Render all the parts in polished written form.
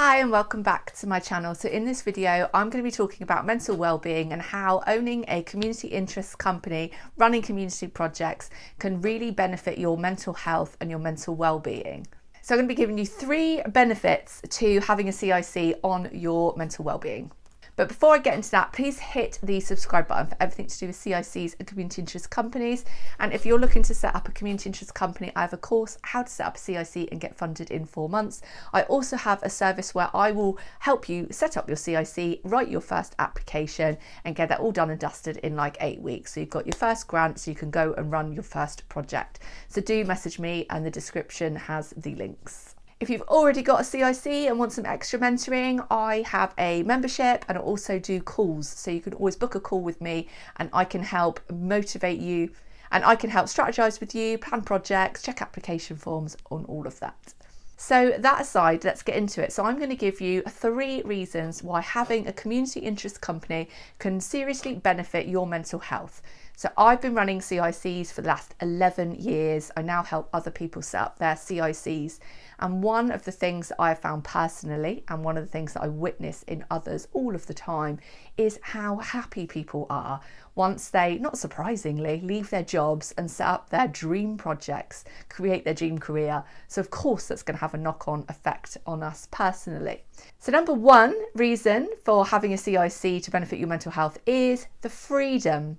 Hi and welcome back to my channel. So in this video I'm going to be talking about mental well-being and how owning a community interest company, running community projects can really benefit your mental health and your mental well-being. So I'm going to be giving you 3 benefits to having a CIC on your mental well-being. But before I get into that, please hit the subscribe button for everything to do with CICs and community interest companies. And if you're looking to set up a community interest company, I have a course, How to Set Up a CIC and Get Funded in 4 months. I also have a service where I will help you set up your CIC, write your first application and get that all done and dusted in like 8 weeks. So you've got your first grant so you can go and run your first project. So do message me and the description has the links. If you've already got a CIC and want some extra mentoring, I have a membership and I also do calls. So you can always book a call with me and I can help motivate you and I can help strategize with you, plan projects, check application forms on all of that. So that aside, let's get into it. So I'm going to give you 3 reasons why having a community interest company can seriously benefit your mental health. So I've been running CICs for the last 11 years. I now help other people set up their CICs. And one of the things that I have found personally, and one of the things that I witness in others all of the time, is how happy people are once they, not surprisingly, leave their jobs and set up their dream projects, create their dream career. So of course that's going to have a knock-on effect on us personally. So number 1 reason for having a CIC to benefit your mental health is the freedom.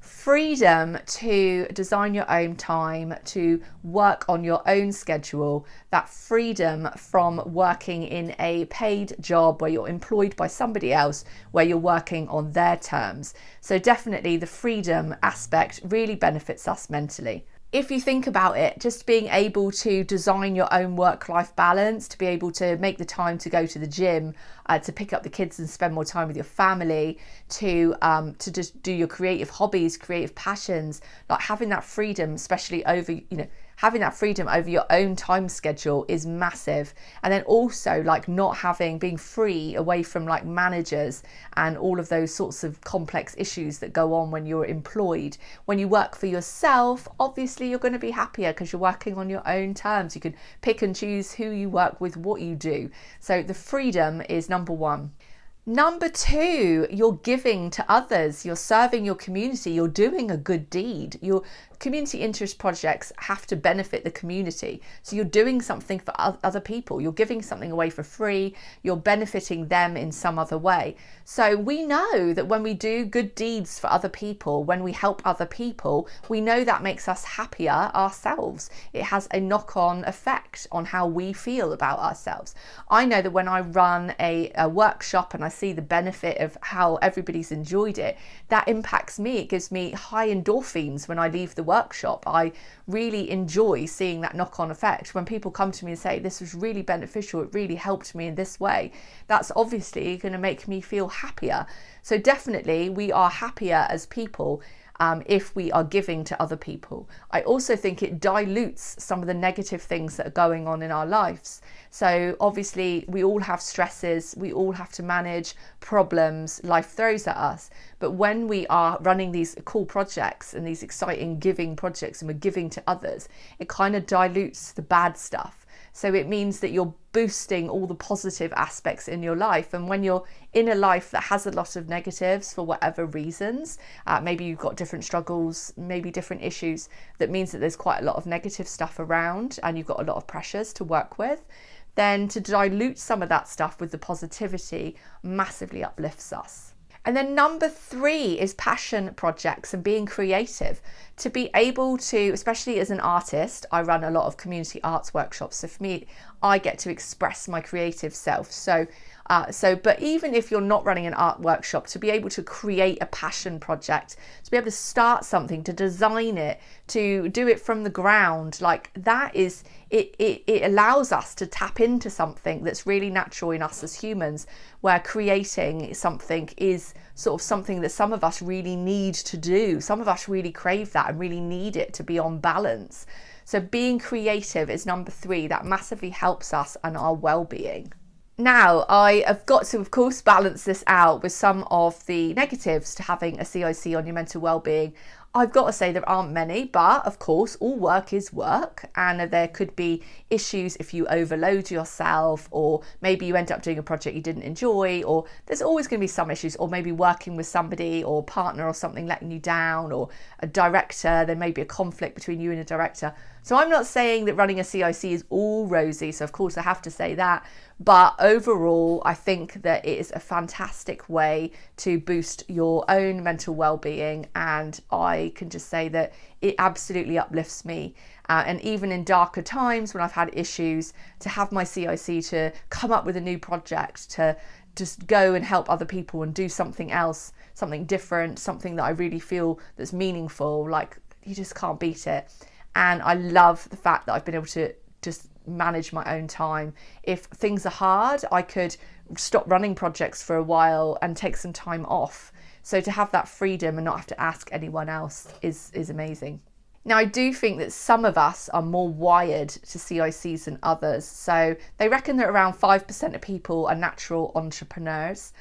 Freedom to design your own time, to work on your own schedule, that freedom from working in a paid job where you're employed by somebody else, where you're working on their terms. So definitely the freedom aspect really benefits us mentally. If you think about it, just being able to design your own work-life balance, to be able to make the time to go to the gym, to pick up the kids and spend more time with your family, to just do your creative hobbies, creative passions, like having that freedom, especially over, having that freedom over your own time schedule is massive. And then also like being free away from like managers and all of those sorts of complex issues that go on when you're employed. When you work for yourself, obviously you're going to be happier because you're working on your own terms. You can pick and choose who you work with, what you do. So the freedom is number 1. Number 2, you're giving to others, you're serving your community, you're doing a good deed. Your community interest projects have to benefit the community. So you're doing something for other people, you're giving something away for free, you're benefiting them in some other way. So we know that when we do good deeds for other people, when we help other people, we know that makes us happier ourselves. It has a knock-on effect on how we feel about ourselves. I know that when I run a workshop and I see the benefit of how everybody's enjoyed it, that impacts me. It gives me high endorphins when I leave the workshop. I really enjoy seeing that knock-on effect. When people come to me and say, this was really beneficial, it really helped me in this way, that's obviously going to make me feel happier. So definitely we are happier as people if we are giving to other people. I also think it dilutes some of the negative things that are going on in our lives. So obviously we all have stresses, we all have to manage problems life throws at us. But when we are running these cool projects and these exciting giving projects and we're giving to others, it kind of dilutes the bad stuff. So it means that you're boosting all the positive aspects in your life. And when you're in a life that has a lot of negatives for whatever reasons, maybe you've got different struggles, maybe different issues, that means that there's quite a lot of negative stuff around and you've got a lot of pressures to work with, then to dilute some of that stuff with the positivity massively uplifts us. And then number 3 is passion projects and being creative. To be able to, especially as an artist, I run a lot of community arts workshops. So for me, I get to express my creative self. But even if you're not running an art workshop, to be able to create a passion project, to be able to start something, to design it, to do it from the ground, like that is, it allows us to tap into something that's really natural in us as humans, where creating something is sort of something that some of us really need to do. Some of us really crave that and really need it to be on balance. So being creative is number 3. That massively helps us and our well-being. Now, I have got to, of course, balance this out with some of the negatives to having a CIC on your mental well-being. I've got to say there aren't many, but of course all work is work, and there could be issues if you overload yourself, or maybe you end up doing a project you didn't enjoy, or there's always going to be some issues, or maybe working with somebody or partner or something letting you down, or a director, there may be a conflict between you and a director. So I'm not saying that running a CIC is all rosy, so of course I have to say that, but overall I think that it is a fantastic way to boost your own mental well-being, and I can just say that it absolutely uplifts me. And even in darker times when I've had issues, to have my CIC to come up with a new project, to just go and help other people and do something else, something different, something that I really feel that's meaningful, like, you just can't beat it. And I love the fact that I've been able to just manage my own time. If things are hard, I could stop running projects for a while and take some time off. So to have that freedom and not have to ask anyone else is amazing. Now, I do think that some of us are more wired to CICs than others. So they reckon that around 5% of people are natural entrepreneurs.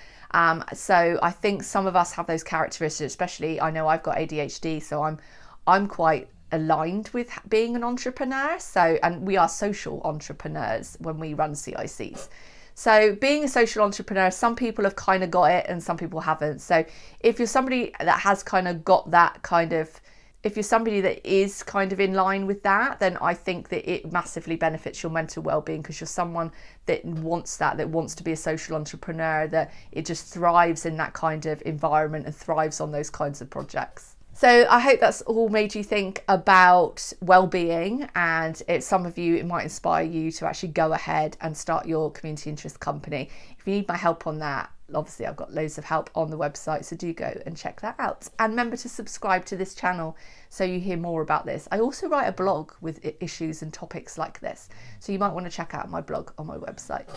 So I think some of us have those characteristics, especially I know I've got ADHD, so I'm quite aligned with being an entrepreneur. So, and we are social entrepreneurs when we run CICs. So being a social entrepreneur, some people have kind of got it and some people haven't. So if you're somebody that has kind of got that kind of, if you're somebody that is kind of in line with that, then I think that it massively benefits your mental well-being, because you're someone that wants that wants to be a social entrepreneur, that it just thrives in that kind of environment and thrives on those kinds of projects. So I hope that's all made you think about well-being, and if some of you, it might inspire you to actually go ahead and start your community interest company. If you need my help on that, obviously I've got loads of help on the website, so do go and check that out. And remember to subscribe to this channel so you hear more about this. I also write a blog with issues and topics like this, so you might want to check out my blog on my website.